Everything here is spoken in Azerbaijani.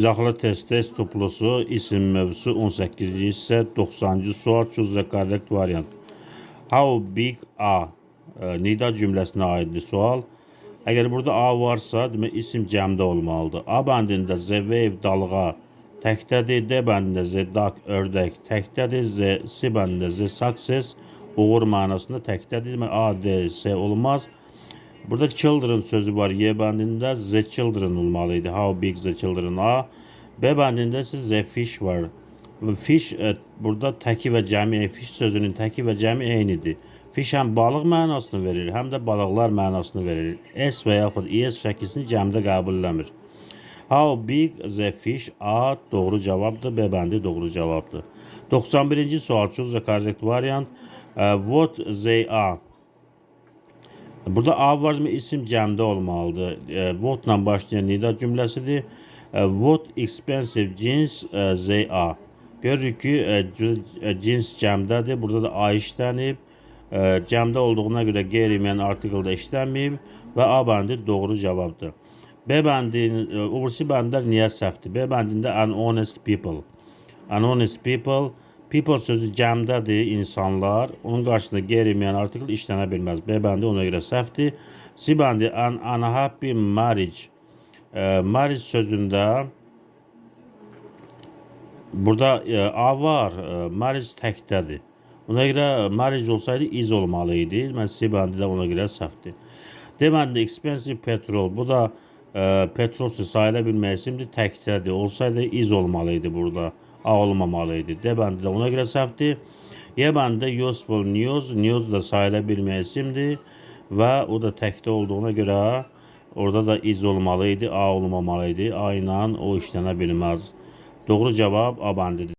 İzahlı test toplusu isim mövzusu 18-ci hissə 90-cı sual choose the correct variant. How big a nida cümləsinə aiddir sual. Əgər burada a varsa, demək isim cəmdə olmalıdır. A bəndində the wave dalğa təkdədir, D bəndində the duck ördək təkdədir, C bəndində the success uğur mənasında təkdədir. Demək A, D, C olmaz. Burada children sözü var. Y bəndində the children olmalıydı. How big the children are. B bəndində ise the fish var. Fish burada təki və cəmi, fish sözünün təki və cəmi eynidir. Fish həm balıq mənasını verir, həm də balıqlar mənasını verir. S və yaxud es şəkilsini cəmdə qəbul eləmir. How big the fish are doğru cavabdır. B bəndi doğru cavabdır. 91-ci sual choose the correct variant. What they are. Burada A var mı isim cəmdə olmalıdır. What ilə başlayan nida cümləsidir. What expensive jeans they are. Görürük ki cins cəmdədir. Burada da A işlənib. Cəmdə olduğuna görə qeyri-müəyyən article da işlənməyib və A bəndi doğru cavabdır. B bəndinin uğursi bəndlər niyə səhvdir? B bəndində honest people. Honest people. People sözü cəmdədir, insanlar. Onun qarşısında qeyri-müəyyən article işlənə bilməz. B bəndi ona görə səhvdir. C bəndi unhappy marriage. Marriage sözündə burada A var. Marriage təkdədir. Ona görə marriage olsaydı is olmalıydı. Mən C bəndi də ona görə səhvdir. D bəndi expensive petrol. Bu da petrol sayıla bilmək isimdir, təkdədir. Olsaydı is olmalıydı burada. A olmamalıydı. D bəndi də ona görə səhvdir. Y bəndi useful news. News da sayıla bilmək isimdir və o da təkdə olduğuna görə orada da is olmalıydı, A olmamalıydı. A ilə o işlənə bilməz. Doğru cavab A bəndidir.